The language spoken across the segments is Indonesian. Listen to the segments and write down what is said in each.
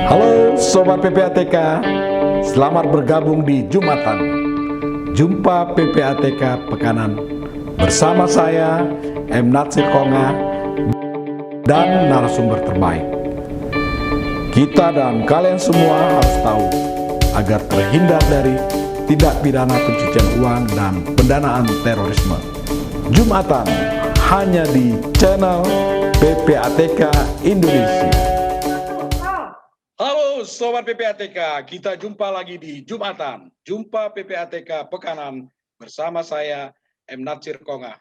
Halo Sobat PPATK, selamat bergabung di Jumatan. Jumpa PPATK Pekanan bersama saya M. Natsir Konga dan narasumber terbaik. Kita dan kalian semua harus tahu agar terhindar dari tindak pidana pencucian uang dan pendanaan terorisme. Jumatan hanya di channel PPATK Indonesia. Halo Sobat PPATK, kita jumpa lagi di Jumatan. Jumpa PPATK Pekanan bersama saya M. Natsir Konga.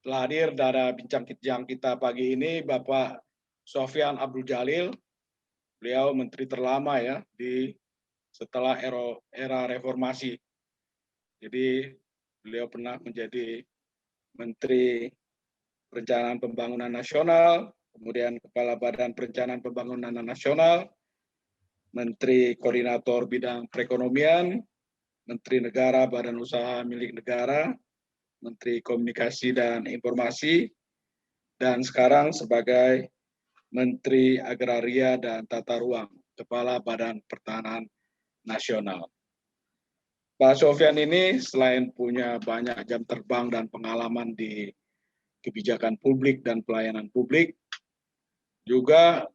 Telah hadir dari bincang kita pagi ini Bapak Sofyan Abdul Jalil. Beliau menteri terlama ya setelah era reformasi. Jadi beliau pernah menjadi Menteri Perencanaan Pembangunan Nasional, kemudian Kepala Badan Perencanaan Pembangunan Nasional, Menteri Koordinator Bidang Perekonomian, Menteri Negara Badan Usaha Milik Negara, Menteri Komunikasi dan Informasi, dan sekarang sebagai Menteri Agraria dan Tata Ruang, Kepala Badan Pertahanan Nasional. Pak Sofyan ini selain punya banyak jam terbang dan pengalaman di kebijakan publik dan pelayanan publik, juga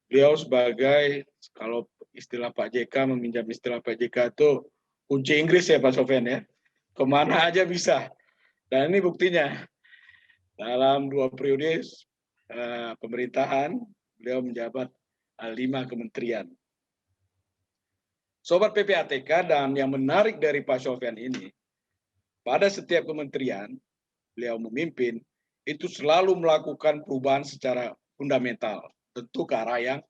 beliau sebagai, kalau istilah Pak JK, meminjam istilah Pak JK itu kunci Inggris ya Pak Sofyan ya. Kemana aja bisa. Dan ini buktinya. Dalam 2 periode pemerintahan, beliau menjabat 5 kementerian. Sobat PPATK, dan yang menarik dari Pak Sofyan ini, pada setiap kementerian beliau memimpin, itu selalu melakukan perubahan secara fundamental, tentu ke arah yang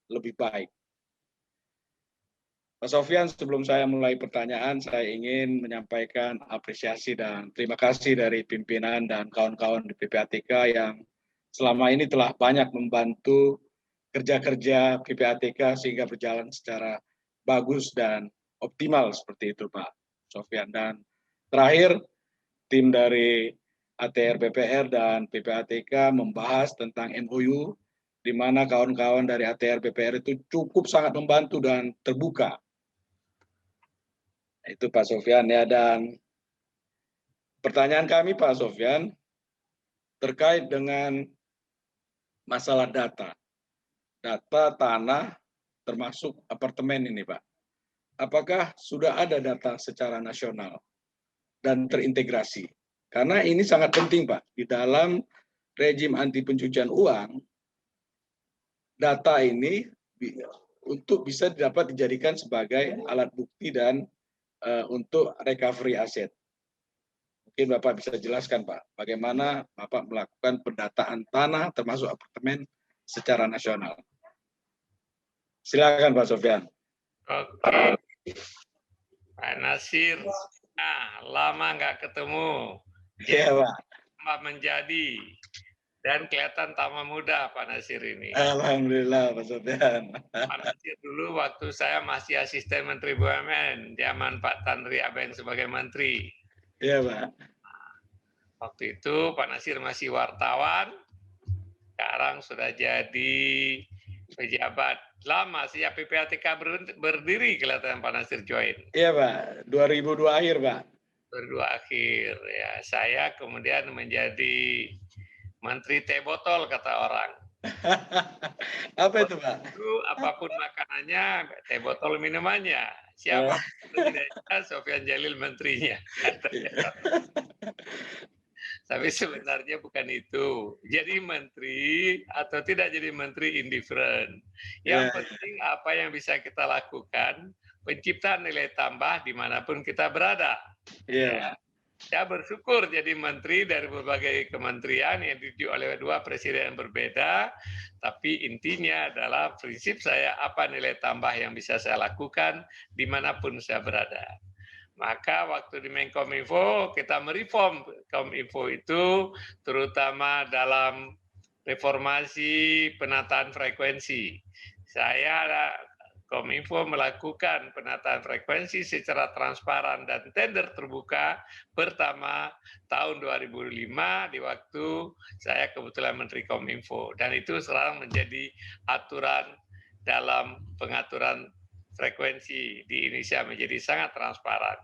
lebih baik. Pak Sofyan, sebelum saya mulai pertanyaan, saya ingin menyampaikan apresiasi dan terima kasih dari pimpinan dan kawan-kawan di PPATK yang selama ini telah banyak membantu kerja-kerja PPATK sehingga berjalan secara bagus dan optimal seperti itu Pak Sofyan. Dan terakhir, tim dari ATR BPR dan PPATK membahas tentang MOU, di mana kawan-kawan dari ATR BPR itu cukup sangat membantu dan terbuka. Itu Pak Sofyan ya. Dan pertanyaan kami Pak Sofyan terkait dengan masalah data tanah termasuk apartemen ini Pak. Apakah sudah ada data secara nasional dan terintegrasi? Karena ini sangat penting Pak, di dalam rejim anti pencucian uang, data ini untuk bisa dapat dijadikan sebagai alat bukti dan untuk recovery aset. Mungkin Bapak bisa jelaskan Pak, bagaimana Bapak melakukan pendataan tanah termasuk apartemen secara nasional. Silakan Pak Sofyan. Oke, Pak Nasir, lama nggak ketemu. Iya Pak. Tambah menjadi dan kelihatan tambah muda Pak Nasir ini. Alhamdulillah Pak Sofyan. Pak Nasir dulu waktu saya masih asisten Menteri BUMN, zaman Pak Tanri Abeng sebagai Menteri. Iya Pak. Waktu itu Pak Nasir masih wartawan, sekarang sudah jadi pejabat lama sejak PPATK berdiri kelihatan Pak Nasir join. Iya Pak, 2002 akhir Pak. 2002 akhir ya, saya kemudian menjadi Menteri teh botol kata orang. Apa itu Pak? Itu apapun makanannya, teh botol minumannya. Siapa presidennya, Sofyan Jalil menterinya. Tapi sebenarnya bukan itu. Jadi menteri atau tidak jadi menteri indifferent. Yang penting apa yang bisa kita lakukan, penciptaan nilai tambah dimanapun kita berada. Iya. Saya bersyukur jadi menteri dari berbagai kementerian yang ditunjuk oleh 2 presiden yang berbeda, tapi intinya adalah prinsip saya apa nilai tambah yang bisa saya lakukan dimanapun saya berada. Maka waktu di Menkominfo kita mereform Kominfo itu terutama dalam reformasi penataan frekuensi. Saya Kominfo melakukan penataan frekuensi secara transparan dan tender terbuka pertama tahun 2005 di waktu saya kebetulan Menteri Kominfo, dan itu sekarang menjadi aturan dalam pengaturan frekuensi di Indonesia menjadi sangat transparan.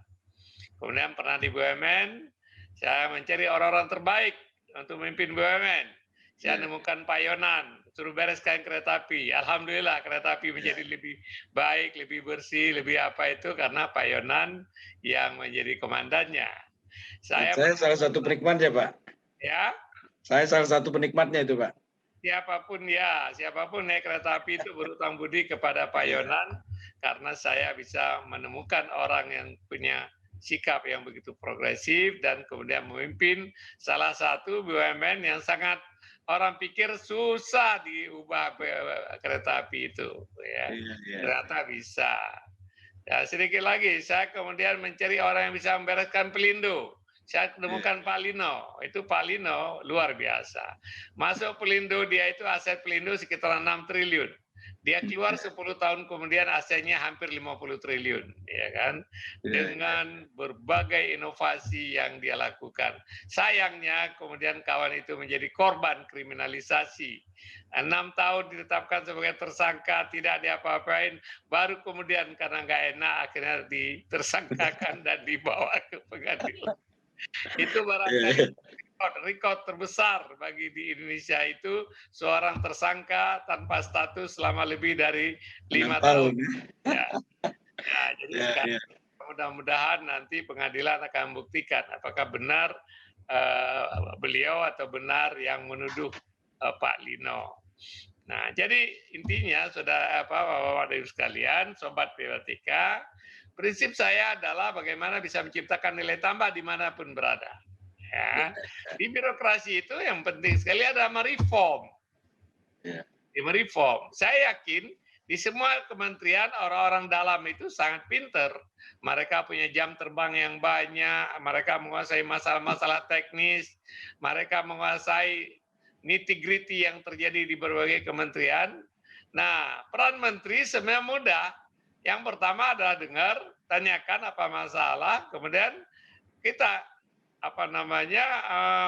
Kemudian pernah di BUMN, saya mencari orang-orang terbaik untuk memimpin BUMN. Saya nemukan Pak Yonan, suruh bereskan kereta api. Alhamdulillah kereta api menjadi lebih baik, lebih bersih, lebih apa itu karena Pak Yonan yang menjadi komandannya. Saya salah satu penikmatnya, Pak. Ya. Saya salah satu penikmatnya itu, Pak. Siapapun naik kereta api itu berutang budi kepada Pak Yonan karena saya bisa menemukan orang yang punya sikap yang begitu progresif dan kemudian memimpin salah satu BUMN yang sangat orang pikir susah diubah kereta api itu, ya. Ternyata bisa. Ya, sedikit lagi, saya kemudian mencari orang yang bisa membereskan Pelindo. Saya temukan Pak Lino, itu Pak Lino luar biasa. Masuk Pelindo, dia itu aset Pelindo sekitar 6 triliun. Dia keluar 10 tahun kemudian asetnya hampir 50 triliun, ya kan? Dengan berbagai inovasi yang dia lakukan. Sayangnya kemudian kawan itu menjadi korban kriminalisasi. 6 tahun ditetapkan sebagai tersangka, tidak diapa-apain, baru kemudian karena nggak enak akhirnya ditersangkakan dan dibawa ke pengadilan. Itu barangkali rekod terbesar bagi di Indonesia itu seorang tersangka tanpa status selama lebih dari 5 tahun. Ya, jadi sekarang mudah-mudahan nanti pengadilan akan membuktikan apakah benar beliau atau benar yang menuduh Pak Lino. Nah, jadi intinya Bapak-bapak dan Ibu sekalian, sobat PPATK, prinsip saya adalah bagaimana bisa menciptakan nilai tambah dimanapun berada. Ya, di birokrasi itu yang penting sekali adalah mereform. Mereform. Saya yakin di semua kementerian orang-orang dalam itu sangat pinter. Mereka punya jam terbang yang banyak, mereka menguasai masalah-masalah teknis, mereka menguasai nitty-gritty yang terjadi di berbagai kementerian. Nah, peran menteri sebenarnya mudah. Yang pertama adalah dengar, tanyakan apa masalah, kemudian kita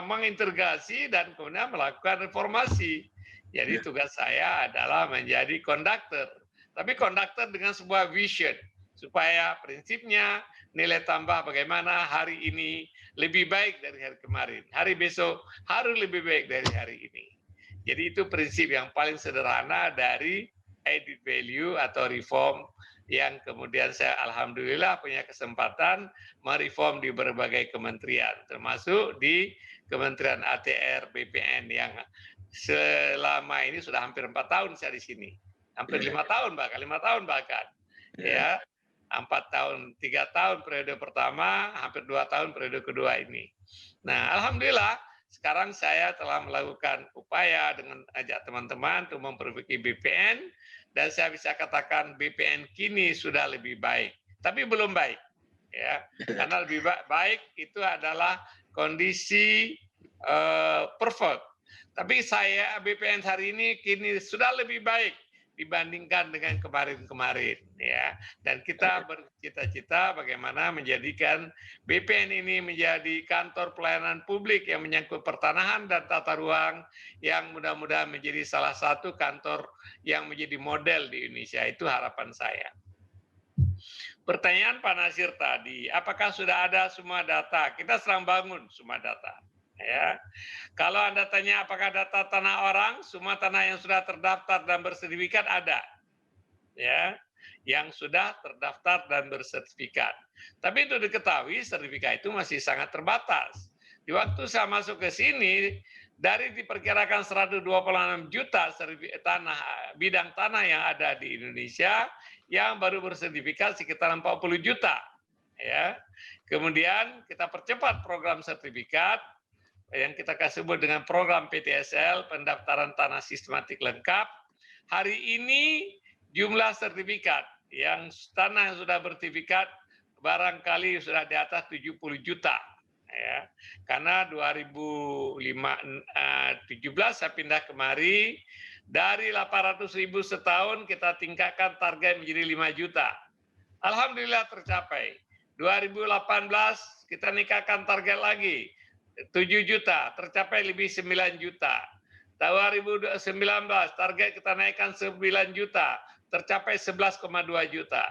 mengintegrasi dan kemudian melakukan reformasi. Jadi tugas saya adalah menjadi konduktor. Tapi konduktor dengan sebuah vision. Supaya prinsipnya nilai tambah bagaimana hari ini lebih baik dari hari kemarin. Hari besok harus lebih baik dari hari ini. Jadi itu prinsip yang paling sederhana dari added value atau reform yang kemudian saya alhamdulillah punya kesempatan mereform di berbagai kementerian, termasuk di Kementerian ATR BPN yang selama ini sudah hampir 4 tahun saya di sini. Hampir 5 tahun bahkan. Ya, 4 tahun, 3 tahun periode pertama, hampir 2 tahun periode kedua ini. Nah, alhamdulillah sekarang saya telah melakukan upaya dengan ajak teman-teman untuk memperbaiki BPN, dan saya bisa katakan BPN kini sudah lebih baik, tapi belum baik, ya. Karena lebih baik itu adalah kondisi perfect. Tapi saya BPN hari ini kini sudah lebih baik dibandingkan dengan kemarin-kemarin, ya. Dan kita bercita-cita bagaimana menjadikan BPN ini menjadi kantor pelayanan publik yang menyangkut pertanahan dan tata ruang yang mudah-mudahan menjadi salah satu kantor yang menjadi model di Indonesia. Itu harapan saya. Pertanyaan Pak Nasir tadi, apakah sudah ada semua data? Kita sedang bangun semua data. Ya, kalau Anda tanya apakah data tanah orang, semua tanah yang sudah terdaftar dan bersertifikat ada, ya, yang sudah terdaftar dan bersertifikat. Tapi itu diketahui sertifikat itu masih sangat terbatas. Di waktu saya masuk ke sini, dari diperkirakan 126 juta bidang tanah yang ada di Indonesia, yang baru bersertifikat sekitar 40 juta. Ya, kemudian kita percepat program sertifikat yang kita sebut dengan program PTSL, pendaftaran tanah sistematik lengkap. Hari ini jumlah sertifikat yang tanah yang sudah bersertifikat barangkali sudah di atas 70 juta. Ya. Karena 2017 saya pindah kemari, dari 800.000 setahun kita tingkatkan target menjadi 5 juta. Alhamdulillah tercapai. 2018 kita nikahkan target lagi. 7 juta, tercapai lebih 9 juta. 2019 target kita naikkan 9 juta. tercapai 11,2 juta.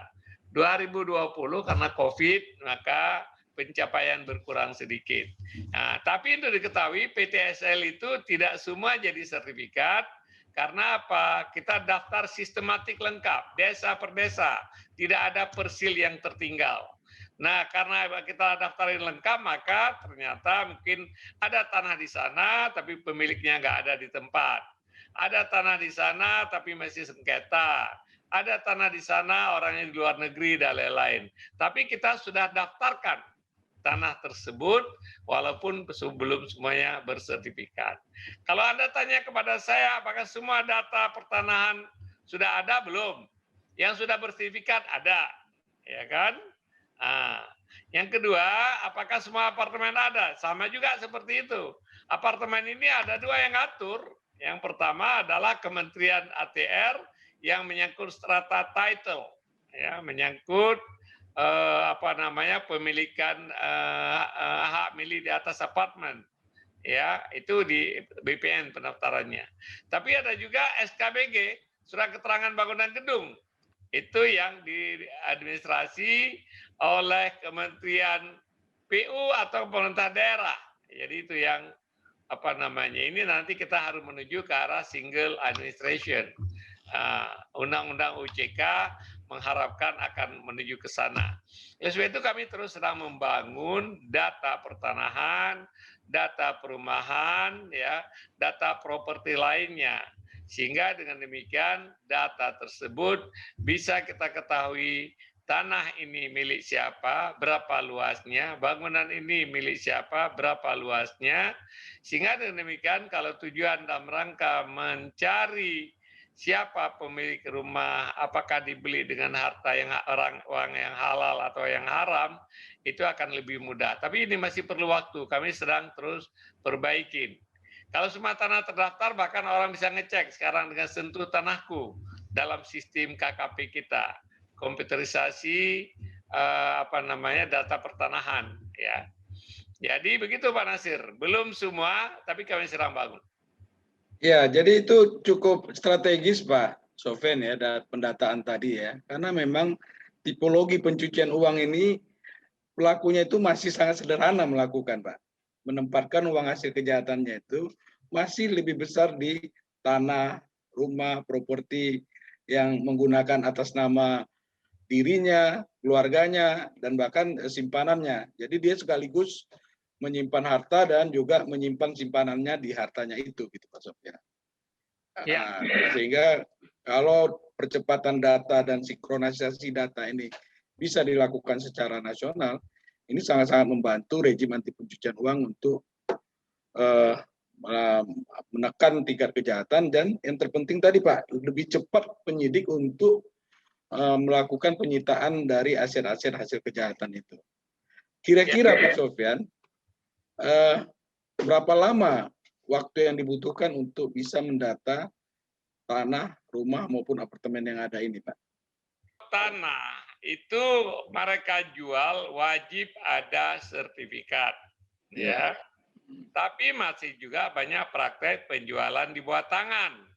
2020 karena COVID, maka pencapaian berkurang sedikit. Nah, tapi untuk diketahui PTSL itu tidak semua jadi sertifikat, karena apa? Kita daftar sistematik lengkap, desa per desa, tidak ada persil yang tertinggal. Nah, karena kita daftarin lengkap, maka ternyata mungkin ada tanah di sana, tapi pemiliknya nggak ada di tempat. Ada tanah di sana, tapi masih sengketa. Ada tanah di sana, orangnya di luar negeri, dan lain-lain. Tapi kita sudah daftarkan tanah tersebut, walaupun belum semuanya bersertifikat. Kalau Anda tanya kepada saya, apakah semua data pertanahan sudah ada? Belum. Yang sudah bersertifikat ada, ya kan? Nah, yang kedua, apakah semua apartemen ada? Sama juga seperti itu. Apartemen ini ada dua yang ngatur. Yang pertama adalah Kementerian ATR yang menyangkut strata title, ya, menyangkut pemilikan hak milik di atas apartemen, ya, itu di BPN pendaftarannya. Tapi ada juga SKBG, surat keterangan bangunan gedung, itu yang diadministrasi oleh Kementerian PU atau pemerintah daerah. Jadi itu yang ini nanti kita harus menuju ke arah single administration. Undang-undang OJK mengharapkan akan menuju ke sana. Oleh sebab itu kami terus sedang membangun data pertanahan, data perumahan, ya, data properti lainnya. Sehingga dengan demikian data tersebut bisa kita ketahui tanah ini milik siapa, berapa luasnya, bangunan ini milik siapa, berapa luasnya. Sehingga dengan demikian kalau tujuan dalam rangka mencari siapa pemilik rumah, apakah dibeli dengan harta yang uang yang halal atau yang haram, itu akan lebih mudah. Tapi ini masih perlu waktu, kami sedang terus perbaikin. Kalau semua tanah terdaftar, bahkan orang bisa ngecek sekarang dengan sentuh tanahku dalam sistem KKP kita, komputerisasi data pertanahan, ya. Jadi begitu Pak Nasir, belum semua, tapi kami sedang bangun. Ya, jadi itu cukup strategis Pak Sofen ya, dan pendataan tadi ya, karena memang tipologi pencucian uang ini pelakunya itu masih sangat sederhana melakukan Pak. Menempatkan uang hasil kejahatannya itu masih lebih besar di tanah, rumah, properti yang menggunakan atas nama dirinya, keluarganya, dan bahkan simpanannya. Jadi dia sekaligus menyimpan harta dan juga menyimpan simpanannya di hartanya itu, gitu Pak Sofyan. Ya. Sehingga kalau percepatan data dan sinkronisasi data ini bisa dilakukan secara nasional, ini sangat-sangat membantu rejim anti pencucian uang untuk menekan tingkat kejahatan, dan yang terpenting tadi Pak, lebih cepat penyidik untuk melakukan penyitaan dari aset-aset hasil kejahatan itu. Kira-kira Pak Sofyan, berapa lama waktu yang dibutuhkan untuk bisa mendata tanah, rumah maupun apartemen yang ada ini, Pak? Tanah itu mereka jual wajib ada sertifikat, ya. Tapi masih juga banyak praktek penjualan di bawah tangan.